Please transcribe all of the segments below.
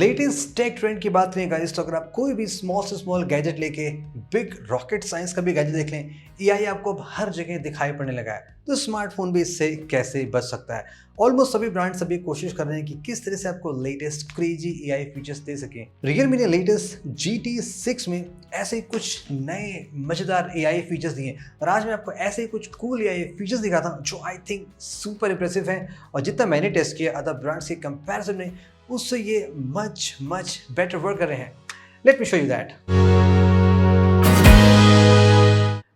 Latest take trend की बात करें गाइस तो अगर आप कोई भी स्मॉल से स्मॉल गैजेट लेके बिग रॉकेट साइंस का भी गैजेट देख लें, एआई आपको अब हर जगह दिखाई पड़ने लगा है। तो स्मार्टफोन भी इससे कैसे बच सकता है। ऑलमोस्ट सभी ब्रांड्स अभी कोशिश कर रहे हैं कि किस तरह से आपको लेटेस्ट क्रेजी एआई फीचर्स दे सकें। रियलमी ने लेटेस्ट GT6 में ऐसे ही कुछ नए मजेदार एआई फीचर्स दिए और आज मैं आपको ऐसे ही कुछ कूल एआई फीचर्स दिखाता हूं जो आई थिंक सुपर इंप्रेसिव हैं और जितना मैंने टेस्ट किया अदर ब्रांड्स के कंपैरिजन में उससे ये मच बेटर वर्क कर रहे हैं। Let me show you that.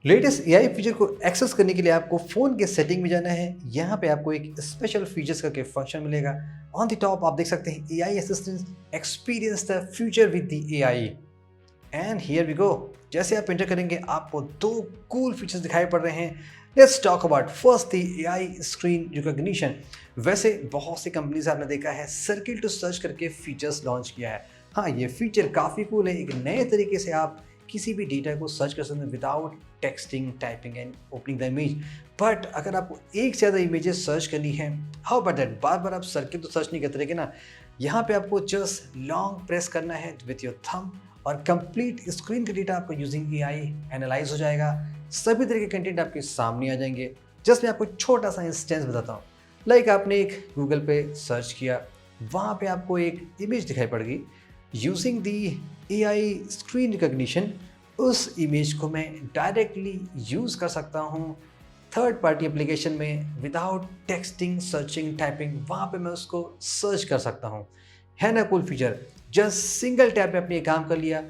Latest AI feature को एक्सेस करने के लिए आपको फोन के सेटिंग में जाना है। यहाँ पे आपको एक स्पेशल फीचर्स का फंक्शन मिलेगा। ऑन द टॉप आप देख सकते हैं AI assistant experience the future with the AI and here we go. जैसे आप एंटर करेंगे आपको दो कूल फीचर्स दिखाई पड़ रहे हैं। Let's talk about first the AI screen recognition. वैसे बहुत सी कंपनीज आपने देखा है सर्किल टू सर्च करके फीचर्स लॉन्च किया है। हाँ, ये फीचर काफ़ी कूल है। एक नए तरीके से आप किसी भी डेटा को सर्च कर सकते हैं without texting, typing and opening the image. But अगर आपको एक से ज़्यादा इमेजेस सर्च करनी है, हाउ अबाउट दैट, बार बार आप सर्किल तो सर्च नहीं करते रहेंगे ना। यहाँ पे आपको जस्ट लॉन्ग प्रेस करना है विथ योर थंब और कंप्लीट स्क्रीन का डेटा आपको यूजिंग एआई एनालाइज हो जाएगा। सभी तरह के कंटेंट आपके सामने आ जाएंगे। जस्ट मैं आपको छोटा सा इंस्टेंस बताता हूँ। लाइक आपने एक गूगल पे सर्च किया, वहाँ पे आपको एक इमेज दिखाई पड़ गई। Using the AI screen recognition उस इमेज को मैं डायरेक्टली यूज़ कर सकता हूँ थर्ड पार्टी एप्लीकेशन में विदाउट टेक्सटिंग, सर्चिंग, टाइपिंग। वहाँ पे मैं उसको सर्च कर सकता हूँ। है ना cool feature. Just single tap में अपने काम कर लिया।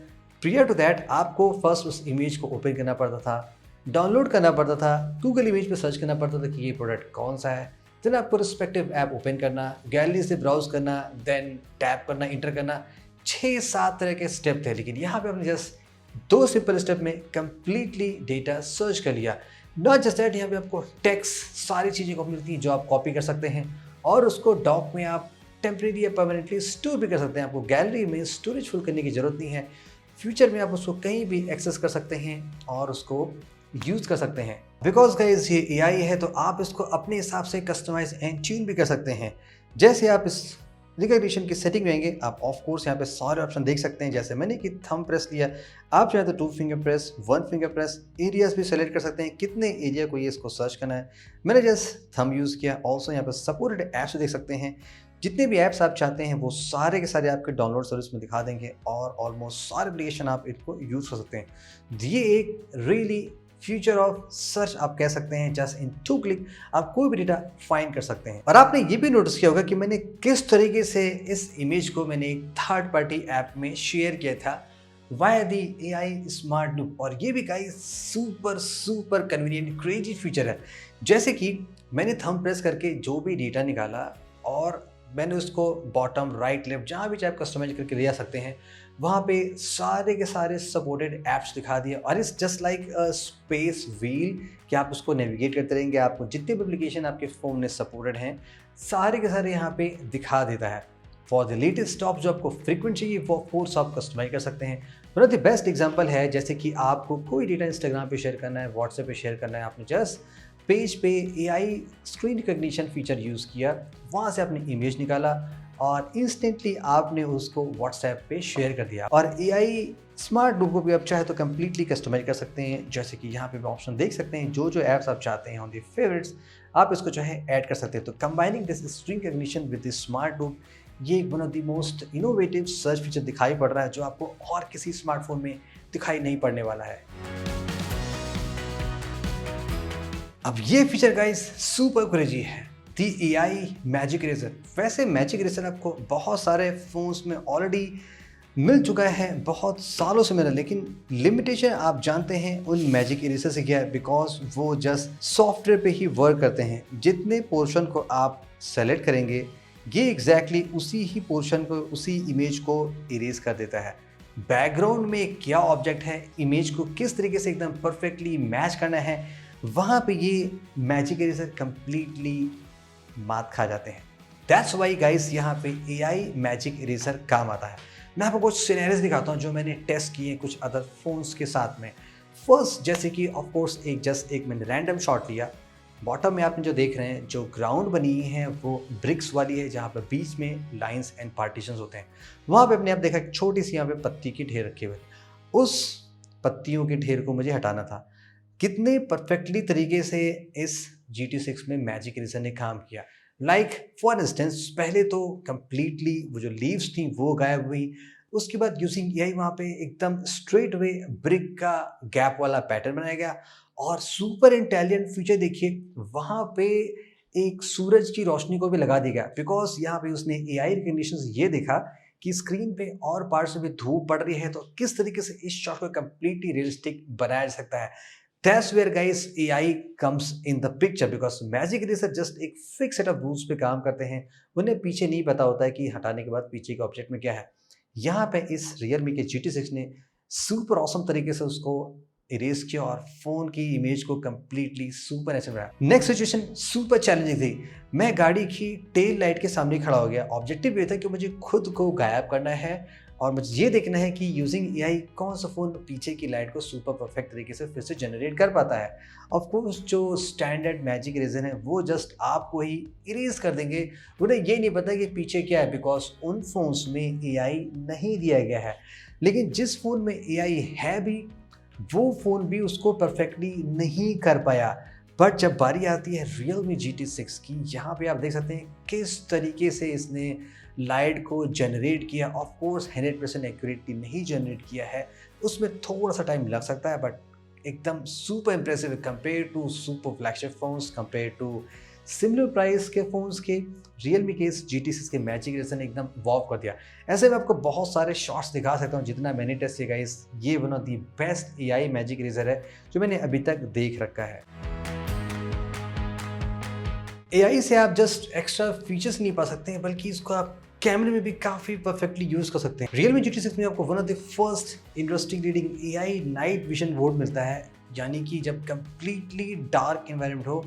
प्रियर टू दैट आपको फर्स्ट उस इमेज को ओपन करना पड़ता था, डाउनलोड करना पड़ता था, गूगल इमेज पे सर्च करना पड़ता था कि ये प्रोडक्ट कौन सा है। देन आपको रिस्पेक्टिव ऐप ओपन करना, गैलरी से ब्राउज करना, देन टैप करना, इंटर करना। 6-7 तरह के स्टेप थे, लेकिन यहाँ पे आपने जस्ट 2 सिंपल स्टेप में कंप्लीटली डेटा सर्च कर लिया। नॉट जस्ट दैट, यहाँ पे आपको टेक्स्ट सारी चीज़ें को मिलती हैं जो आप कॉपी कर सकते हैं और उसको डॉक में आप टेम्परेरी या परमानेंटली स्टोर भी कर सकते हैं। आपको गैलरी में स्टोरेज फुल करने की ज़रूरत नहीं है। फ्यूचर में आप उसको कहीं भी एक्सेस कर सकते हैं और उसको यूज़ कर सकते हैं। बिकॉज गाइस ये एआई है तो आप इसको अपने हिसाब से कस्टमाइज एंड ट्यून भी कर सकते हैं। जैसे आप इस रिकॉग्निशन की सेटिंग में आएंगे, आप ऑफ कोर्स यहाँ पे सारे ऑप्शन देख सकते हैं। जैसे मैंने कि थंब प्रेस लिया, आप चाहे तो 2 finger press, 1 finger press, areas भी सेलेक्ट कर सकते हैं कितने एरिया को ये इसको सर्च करना है। मैंने जस्ट थंब यूज़ किया। ऑल्सो यहाँ पे सपोर्टेड ऐप्स देख सकते हैं। जितने भी ऐप्स आप चाहते हैं वो सारे के सारे आपके डाउनलोड सर्विस में दिखा देंगे और ऑलमोस्ट सारे एप्लीकेशन आप इनको यूज़ कर सकते हैं। ये एक रियली फ्यूचर ऑफ सर्च आप कह सकते हैं। जस्ट इन 2 क्लिक आप कोई भी डेटा फाइंड कर सकते हैं। और आपने ये भी नोटिस किया होगा कि मैंने किस तरीके से इस इमेज को मैंने एक थर्ड पार्टी ऐप में शेयर किया था वाया दी एआई स्मार्ट लूप। और ये भी guys super convenient crazy feature है। जैसे कि मैंने थंब प्रेस करके जो भी डेटा निकाला और मैंने उसको बॉटम, राइट, लेफ्ट जहाँ भी चाहे आप कस्टमाइज करके ले जा सकते हैं, वहाँ पे सारे के सारे सपोर्टेड ऐप्स दिखा दिए। और it's just like a space wheel कि आप उसको नेविगेट करते रहेंगे। आपको जितने भी एप्लीकेशन आपके फ़ोन में सपोर्टेड हैं सारे के सारे यहाँ पे दिखा देता है। फॉर द लेटेस्ट स्टॉप जो आपको फ्रीक्वेंट चाहिए वो कोर्स आप कस्टमाइज कर सकते हैं। One of the best example है जैसे कि आपको कोई डेटा इंस्टाग्राम पे शेयर करना है, व्हाट्सएप पे शेयर करना है, आपने जस्ट पेज पे AI screen recognition feature use किया, वहाँ से आपने इमेज निकाला और इंस्टेंटली आपने उसको व्हाट्सएप पे शेयर कर दिया। और एआई स्मार्ट लूप को भी आप चाहे तो कम्प्लीटली कस्टमाइज कर सकते हैं। जैसे कि यहाँ पे भी ऑप्शन देख सकते हैं, जो ऐप्स आप चाहते हैं ऑन दी फेवरेट्स आप इसको चाहे ऐड कर सकते हैं। तो combining this screen recognition with this smart loop ये one of the most innovative search feature दिखाई पड़ रहा है जो आपको और किसी स्मार्टफोन में दिखाई नहीं पड़ने वाला है। अब ये फीचर गाइस सुपर क्रेजी है, दी एआई मैजिक इरेजर। वैसे मैजिक इरेजर आपको बहुत सारे फोन्स में ऑलरेडी मिल चुका है, बहुत सालों से मिला, लेकिन लिमिटेशन आप जानते हैं उन मैजिक इरेजर से क्या है। बिकॉज वो जस्ट सॉफ्टवेयर पे ही वर्क करते हैं। जितने पोर्शन को आप सेलेक्ट करेंगे ये एग्जैक्टली उसी ही पोर्शन को, उसी इमेज को इरेज कर देता है। बैकग्राउंड में क्या ऑब्जेक्ट है, इमेज को किस तरीके से एकदम परफेक्टली मैच करना है, वहाँ पे ये मैजिक इरेजर कंप्लीटली मात खा जाते हैं। दैट्स वाई गाइस यहाँ पे एआई मैजिक इरेजर काम आता है। मैं आपको कुछ सिनेरियोज दिखाता हूँ जो मैंने टेस्ट किए कुछ अदर फोन्स के साथ में। फर्स्ट जैसे कि ऑफ कोर्स एक मैंने रैंडम शॉट लिया, बॉटम में आपने जो देख रहे हैं, जो ग्राउंड बनी है वो ब्रिक्स वाली है, जहाँ पर बीच में लाइंस एंड पार्टीशंस होते हैं। वहाँ पे अपने आप देखा एक छोटी सी यहाँ पे पत्ती की ढेर रखे हुए, उस पत्तियों के ढेर को मुझे हटाना था। कितने परफेक्टली तरीके से इस GT6 में मैजिक इरेजर ने काम किया। लाइक फॉर इंस्टेंस, पहले तो कंप्लीटली वो जो लीव्स थी वो गायब हुई। उसके बाद यूजिंग एआई वहाँ पे एकदम स्ट्रेट वे ब्रिक का गैप वाला पैटर्न बनाया गया। और सुपर इंटेलिजेंट फीचर देखिए, वहाँ पे एक सूरज की रोशनी को भी लगा दिया गया, बिकॉज यहाँ पे उसने एआई रिकग्निशन ये देखा कि स्क्रीन पे और पार्ट्स में भी धूप पड़ रही है, तो किस तरीके से इस शॉट को कंप्लीटली रियलिस्टिक बनाया जा सकता है। That's where guys AI comes in the picture, because magic eraser just एक फिक्स सेट ऑफ रूल्स पे काम करते हैं। उन्हें पीछे नहीं पता होता है कि हटाने के बाद पीछे के ऑब्जेक्ट में क्या है। यहाँ पे इस Realme के GT6 ने सुपर ऑसम तरीके से उसको इरेज किया और फोन की इमेज को कंप्लीटली सुपर नेचुरल बनाया। नेक्स्ट सिचुएशन सुपर चैलेंजिंग थी। मैं गाड़ी की टेल लाइट के सामने खड़ा हो गया। ऑब्जेक्टिव ये था कि मुझे खुद को गायब करना है और मुझे ये देखना है कि यूजिंग एआई कौन सा फ़ोन पीछे की लाइट को सुपर परफेक्ट तरीके से फिर से जनरेट कर पाता है। ऑफ कोर्स जो स्टैंडर्ड मैजिक इरेजर है वो जस्ट आपको ही इरेज कर देंगे। उन्हें ये नहीं पता कि पीछे क्या है, बिकॉज उन फोन्स में एआई नहीं दिया गया है। लेकिन जिस फ़ोन में एआई है भी, वो फ़ोन भी उसको परफेक्टली नहीं कर पाया। बट जब बारी आती है Realme GT6 की, यहाँ पे आप देख सकते हैं किस तरीके से इसने लाइट को जनरेट किया। ऑफ कोर्स 100% एक्यूरेटली नहीं जनरेट किया है, उसमें थोड़ा सा टाइम लग सकता है, बट एकदम super impressive compare to super flagship phones, compare to similar price के फोन्स के Realme के इस GT6 के मैजिक इरेजर ने एकदम वॉव कर दिया। ऐसे में आपको बहुत सारे शॉट्स दिखा सकता हूँ, जितना मैंने टेस्ट किया गाइस, ये one of the best AI magic eraser है जो मैंने अभी तक देख रखा है। एआई से आप जस्ट एक्स्ट्रा फीचर्स नहीं पा सकते हैं, बल्कि इसको आप कैमरे में भी काफ़ी परफेक्टली यूज़ कर सकते हैं। Realme GT6 में आपको one of the first industry leading AI night vision mode मिलता है, यानी कि जब कंप्लीटली डार्क एनवायरनमेंट हो,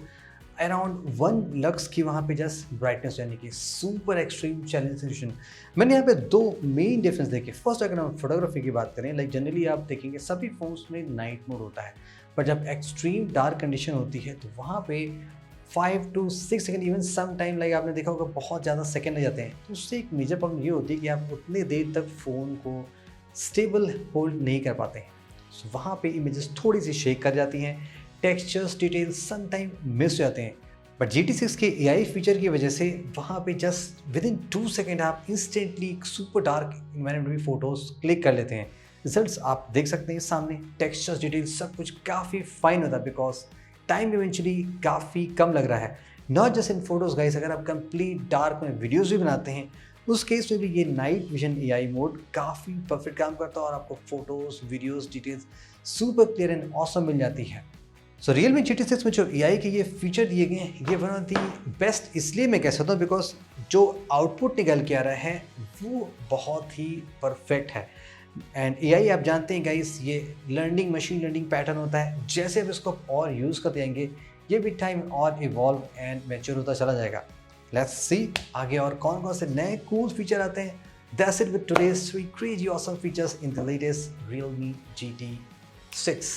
अराउंड 1 लक्स की वहाँ पे जस्ट ब्राइटनेस, यानी कि सुपर एक्सट्रीम चैलेंज सिचुएशन। मैंने यहाँ पे 2 मेन डिफरेंस देखे। फर्स्ट, अगर हम फोटोग्राफी की बात करें, लाइक जनरली आप देखेंगे सभी फोन्स में नाइट मोड होता है, पर जब एक्सट्रीम डार्क कंडीशन होती है तो वहाँ पे 5 to 6 second, even some time like आपने देखा होगा बहुत ज़्यादा सेकंड लग जाते हैं। तो उससे एक मेजर प्रॉब्लम ये होती है कि आप उतने देर तक फ़ोन को स्टेबल होल्ड नहीं कर पाते हैं। सो वहाँ पे इमेजेस थोड़ी सी शेक कर जाती हैं, textures details some time miss हो जाते हैं। बट GT6 के एआई फीचर की वजह से वहाँ पे जस्ट विद इन 2 सेकेंड आप इंस्टेंटली सुपर डार्क इन्वायरमेंट में फ़ोटोज़ क्लिक कर लेते हैं। रिजल्ट्स आप देख सकते हैं सामने, टेक्सचर्स डिटेल्स सब कुछ काफ़ी फाइन होता है, बिकॉज टाइम इवेंचुअली काफ़ी कम लग रहा है। Not just in photos guys, अगर आप कंप्लीट डार्क में वीडियोज़ भी बनाते हैं, उस केस में भी ये नाइट विजन एआई मोड काफ़ी परफेक्ट काम करता है और आपको photos, videos, details super clear and awesome मिल जाती है। सो Realme GT6 में जो एआई के ये फीचर दिए गए हैं, ये वन ऑफ दी बेस्ट इसलिए मैं कह सकता हूँ, बिकॉज जो आउटपुट निकल के आ रहा है वो बहुत ही परफेक्ट है। एंड एआई आप जानते हैं गाइस, ये लर्निंग मशीन लर्निंग पैटर्न होता है। जैसे आप इसको और यूज़ करते जाएंगे, ये भी टाइम और इवॉल्व एंड मैच्योर होता चला जाएगा। लेट्स सी आगे और कौन कौन से नए कूल फीचर आते हैं। That's it with today's 3 crazy awesome features in the latest Realme GT6।